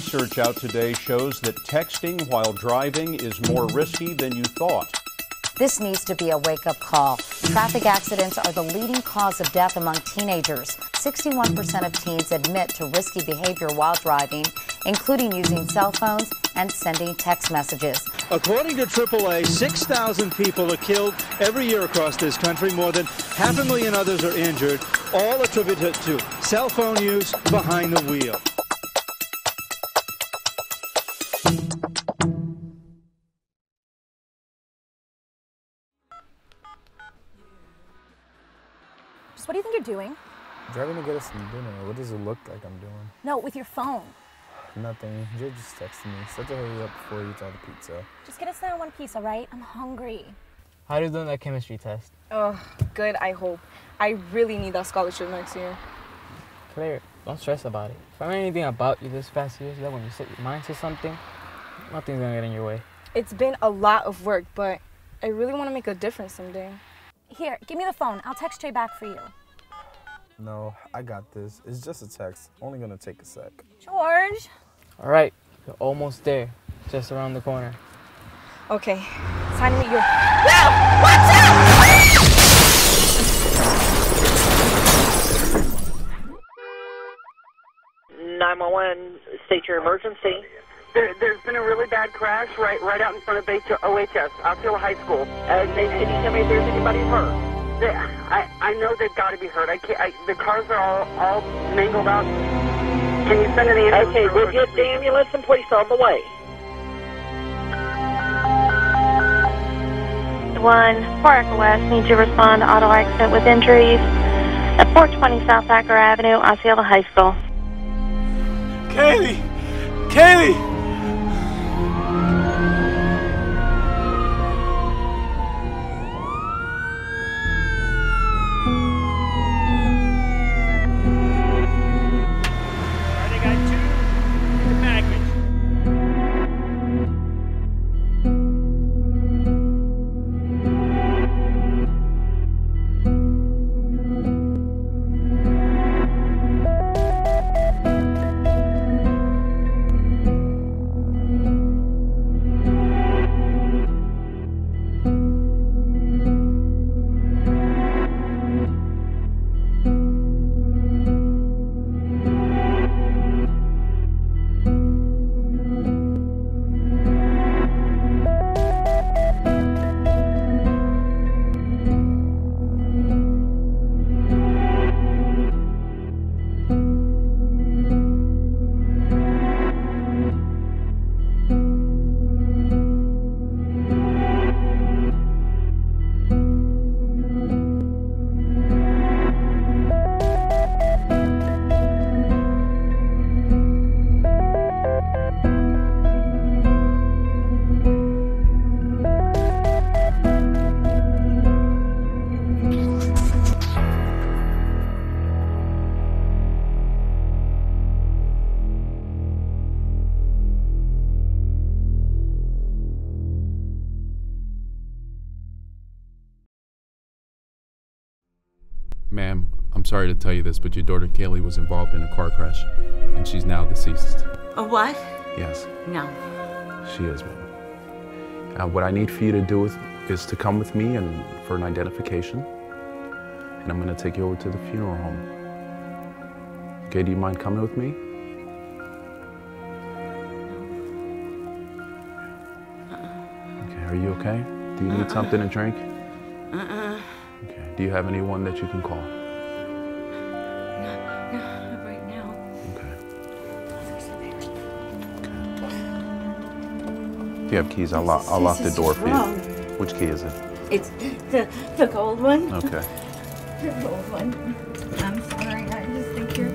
research out today shows that texting while driving is more risky than you thought. This needs to be a wake-up call. Traffic accidents are the leading cause of death among teenagers. 61% of teens admit to risky behavior while driving, including using cell phones and sending text messages. According to AAA, 6,000 people are killed every year across this country. More than 500,000 others are injured, all attributed to cell phone use behind the wheel. What do you think you're doing? Driving to get us some dinner. What does it look like I'm doing? No, with your phone. Nothing. You're just texting me. Start to hurry up before you eat all the pizza. Just get us that one piece, all right? I'm hungry. How are you doing that chemistry test? Oh, good, I hope. I really need that scholarship next year. Claire, don't stress about it. If I know anything about you this past year, is that when you set your mind to something, nothing's gonna get in your way. It's been a lot of work, but I really want to make a difference someday. Here, give me the phone. I'll text Trey back for you. No, I got this. It's just a text. Only gonna take a sec. George! All right, you're almost there. Just around the corner. Okay, it's time to meet you. No! Watch out! 911, state your emergency. There's been a really bad crash right out in front of OHS, Osceola High School. Can you tell me if there's anybody hurt? I know they've got to be hurt. The cars are all mangled up. Can you send an ambulance? Okay, we'll get the ambulance and police on the way. 1, 4 Echo West, need to respond to auto accident with injuries at 420 South Acker Avenue, Osceola High School. Kaylee! Kaylee! Ma'am, I'm sorry to tell you this, but your daughter Kaylee was involved in a car crash, and she's now deceased. A what? Yes. No. She is, ma'am. What I need for you to do is to come with me and for an identification, and I'm going to take you over to the funeral home. Okay, do you mind coming with me? Okay, are you okay? Do you need something to drink? Okay, do you have anyone that you can call? No, right now. Okay. If you have keys, I'll lock the door for you. Which key is it? It's the gold one. Okay. The gold one. I'm sorry, I just think you're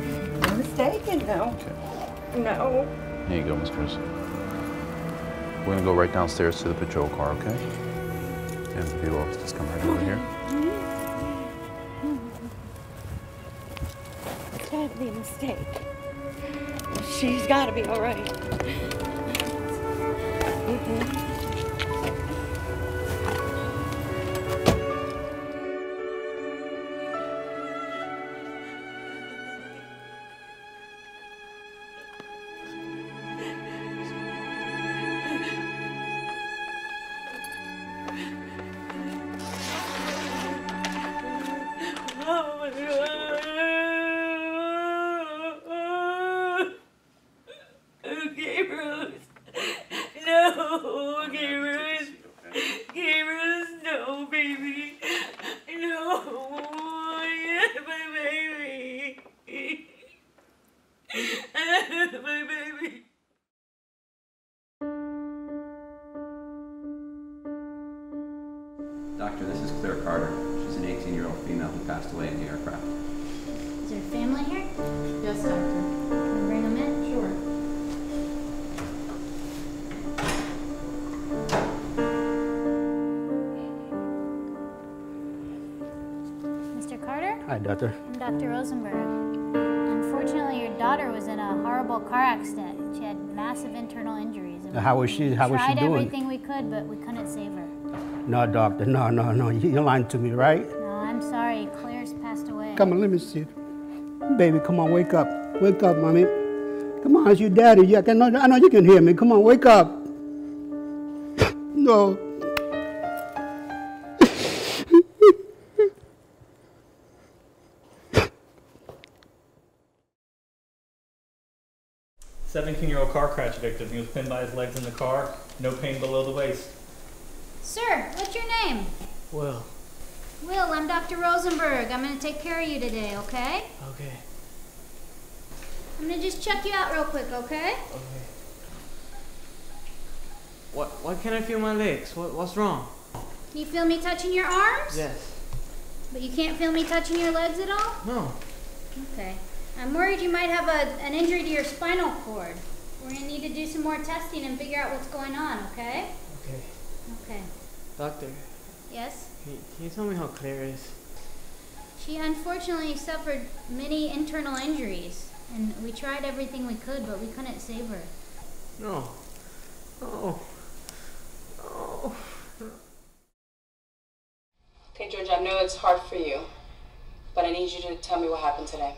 mistaken. No. Okay. No. Here you go, Miss Chris. We're gonna go right downstairs to the patrol car, okay? And the few officers come right over here. It's gotta be a mistake. She's gotta be all right. Doctor, this is Claire Carter. She's an 18-year-old female who passed away in the aircraft. Is there family here? Yes, doctor. Can we bring them in? Sure. Mr. Carter? Hi, Doctor. I'm Dr. Rosenberg. Unfortunately, your daughter was in a horrible car accident. She had massive internal injuries. And How was she? How was she tried doing? everything we could, but we couldn't save her. No, Doctor. No. You're lying to me, right? No, I'm sorry. Claire's passed away. Come on, let me see. Baby, come on, wake up. Wake up, mommy. Come on, it's your daddy. I know you can hear me. Come on, wake up. No. 17-year-old car crash victim. He was pinned by his legs in the car. No pain below the waist. Sir, what's your name? Will. Will, I'm Dr. Rosenberg. I'm going to take care of you today, okay? Okay. I'm going to just check you out real quick, okay? Okay. Why can't I feel my legs? What's wrong? Can you feel me touching your arms? Yes. But you can't feel me touching your legs at all? No. Okay. I'm worried you might have an injury to your spinal cord. We're going to need to do some more testing and figure out what's going on, okay? Okay. Okay. Doctor, Yes? can you tell me how Claire is? She unfortunately suffered many internal injuries, and we tried everything we could, but we couldn't save her. No. No. No. Okay, George, I know it's hard for you, but I need you to tell me what happened today.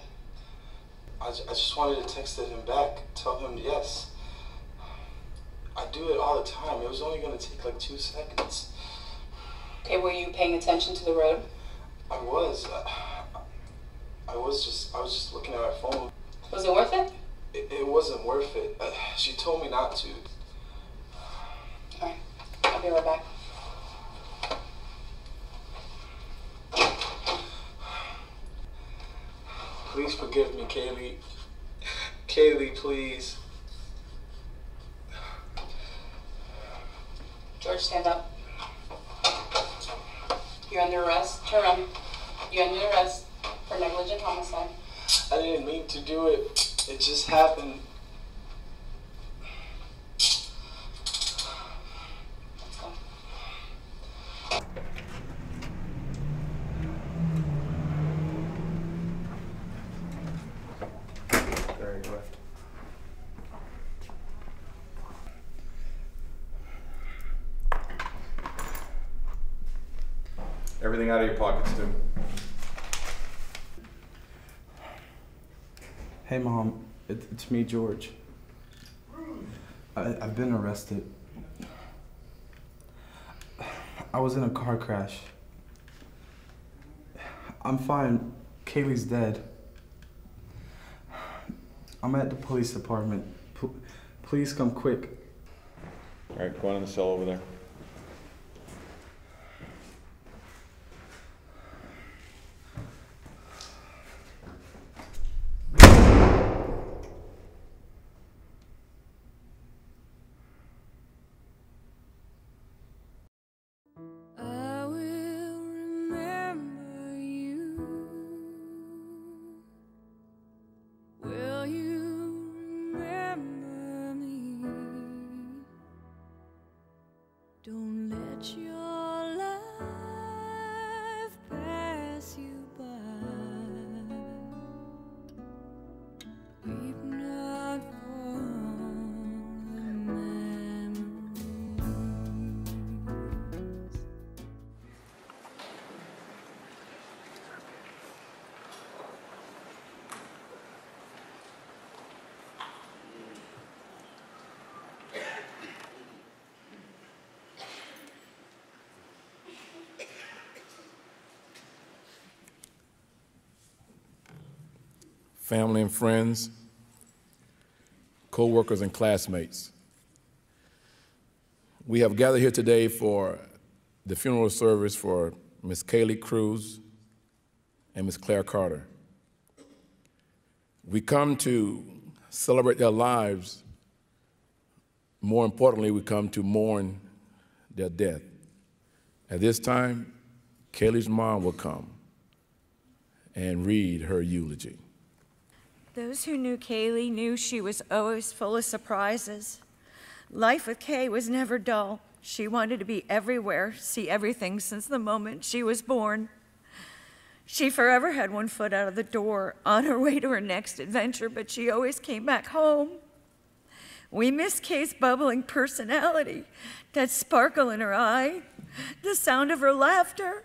I just wanted to text him back, tell him yes. I do it all the time. It was only going to take like 2 seconds. Okay, were you paying attention to the road? I was. I was just looking at my phone. Was it worth it? It wasn't worth it. She told me not to. All right, I'll be right back. Please forgive me, Kaylee. Kaylee, please. George, stand up. You're under arrest. Turn around. You're under arrest for negligent homicide. I didn't mean to do it. It just happened. Let's go. Very left. Everything out of your pockets, Stu. Hey, Mom. It's me, George. I've been arrested. I was in a car crash. I'm fine. Kaylee's dead. I'm at the police department. Please come quick. All right, go on in the cell over there. Don't let your life pass you by. Weep not for the memories. Family and friends, co-workers and classmates. We have gathered here today for the funeral service for Ms. Kaylee Cruz and Ms. Claire Carter. We come to celebrate their lives. More importantly, we come to mourn their death. At this time, Kaylee's mom will come and read her eulogy. Those who knew Kaylee knew she was always full of surprises. Life with Kay was never dull. She wanted to be everywhere, see everything since the moment she was born. She forever had one foot out of the door on her way to her next adventure, but she always came back home. We miss Kay's bubbling personality, that sparkle in her eye, the sound of her laughter,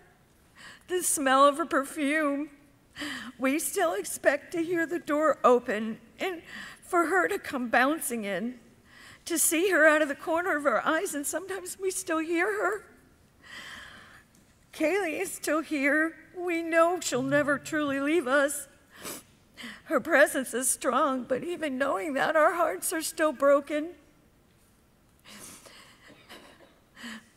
the smell of her perfume. We still expect to hear the door open and for her to come bouncing in, to see her out of the corner of our eyes, and sometimes we still hear her. Kaylee is still here. We know she'll never truly leave us. Her presence is strong, but even knowing that, our hearts are still broken.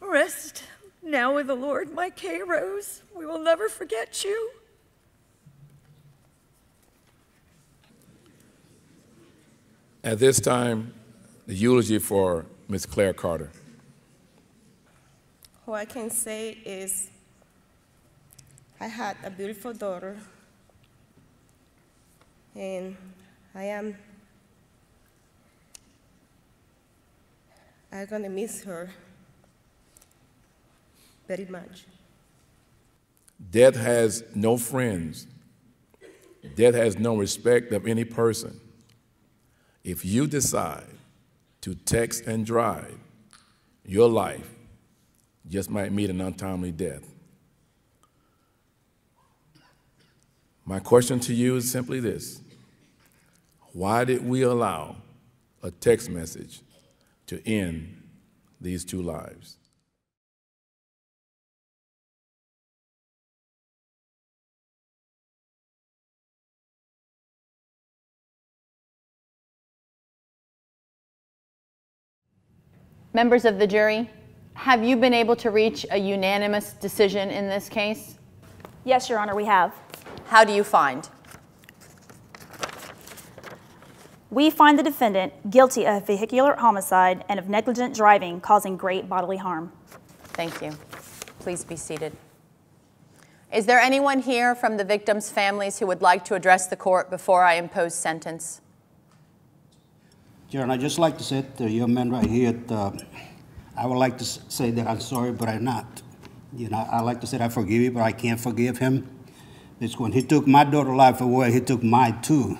Rest now with the Lord, my Kay Rose. We will never forget you. At this time, the eulogy for Ms. Claire Carter. All I can say is I had a beautiful daughter, and I'm gonna miss her very much. Death has no friends. Death has no respect of any person. If you decide to text and drive, your life just might meet an untimely death. My question to you is simply this: why did we allow a text message to end these two lives? Members of the jury, have you been able to reach a unanimous decision in this case? Yes, Your Honor, we have. How do you find? We find the defendant guilty of vehicular homicide and of negligent driving causing great bodily harm. Thank you. Please be seated. Is there anyone here from the victims' families who would like to address the court before I impose sentence? Your Honor, I'd just like to say to the young man right here, I would like to say that I'm sorry, but I'm not. You know, I like to say I forgive you, but I can't forgive him. It's when he took my daughter's life away, he took mine too.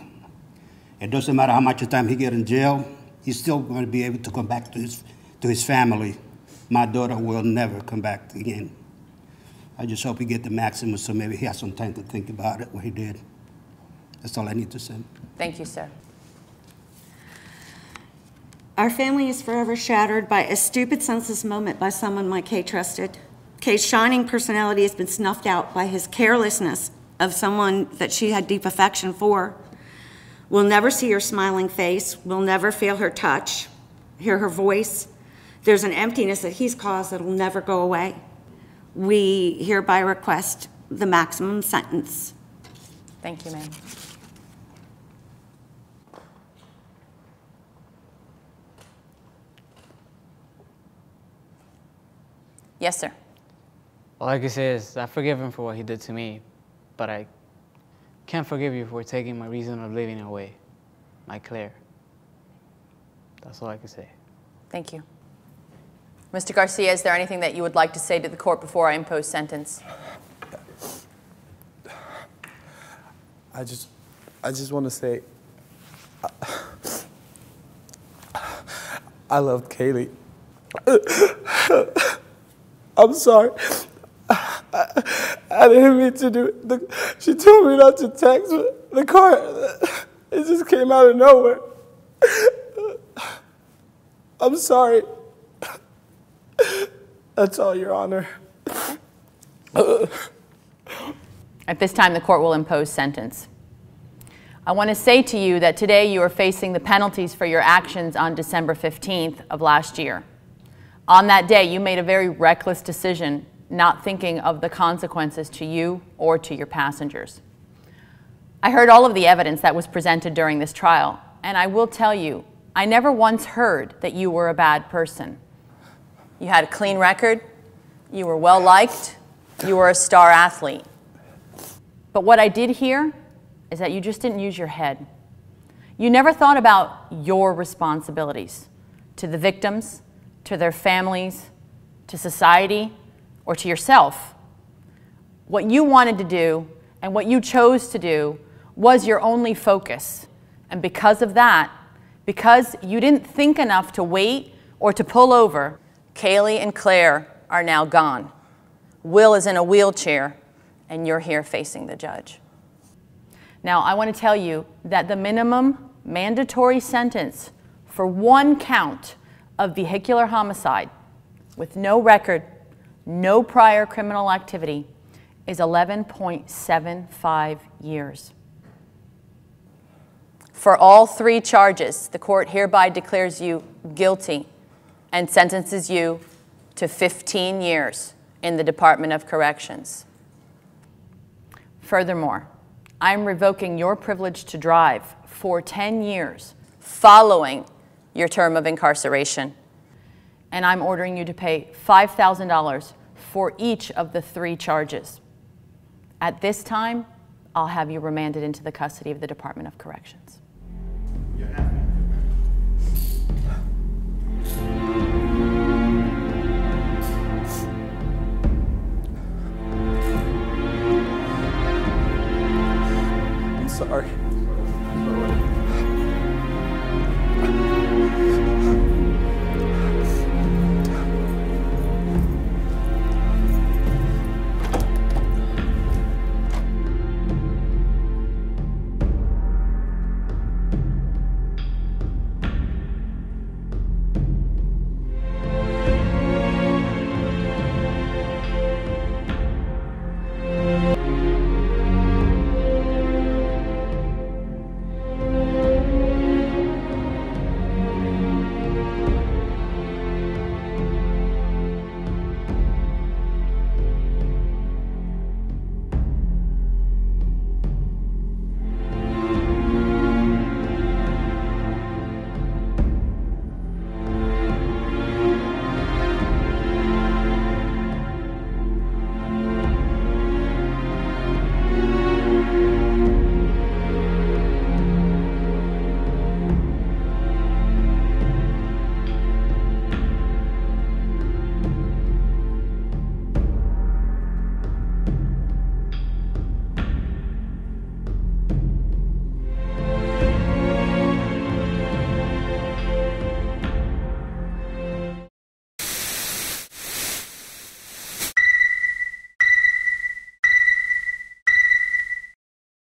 It doesn't matter how much time he get in jail, he's still going to be able to come back to his family. My daughter will never come back again. I just hope he get the maximum, so maybe he has some time to think about it, what he did. That's all I need to say. Thank you, sir. Our family is forever shattered by a stupid, senseless moment by someone my Kay trusted. Kay's shining personality has been snuffed out by his carelessness of someone that she had deep affection for. We'll never see her smiling face. We'll never feel her touch, hear her voice. There's an emptiness that he's caused that will never go away. We hereby request the maximum sentence. Thank you, ma'am. Yes, sir. All I can say is I forgive him for what he did to me, but I can't forgive you for taking my reason of living away, my Claire. That's all I can say. Thank you. Mr. Garcia, is there anything that you would like to say to the court before I impose sentence? I just want to say, I loved Kaylee. I'm sorry. I didn't mean to do it. She told me not to text the car. It just came out of nowhere. I'm sorry. That's all, Your Honor. At this time, the court will impose sentence. I want to say to you that today you are facing the penalties for your actions on December 15th of last year. On that day, you made a very reckless decision, not thinking of the consequences to you or to your passengers. I heard all of the evidence that was presented during this trial, and I will tell you, I never once heard that you were a bad person. You had a clean record, you were well liked, You were a star athlete. But what I did hear is that you just didn't use your head. You never thought about your responsibilities to the victims, to their families, to society, or to yourself. What you wanted to do and what you chose to do was your only focus. And because of that, because you didn't think enough to wait or to pull over, Kaylee and Claire are now gone. Will is in a wheelchair, and you're here facing the judge. Now, I want to tell you that the minimum mandatory sentence for one count of vehicular homicide with no record, no prior criminal activity, is 11.75 years. For all 3 charges, the court hereby declares you guilty and sentences you to 15 years in the Department of Corrections. Furthermore, I'm revoking your privilege to drive for 10 years following your term of incarceration, and I'm ordering you to pay $5,000 for each of the 3 charges. At this time, I'll have you remanded into the custody of the Department of Corrections.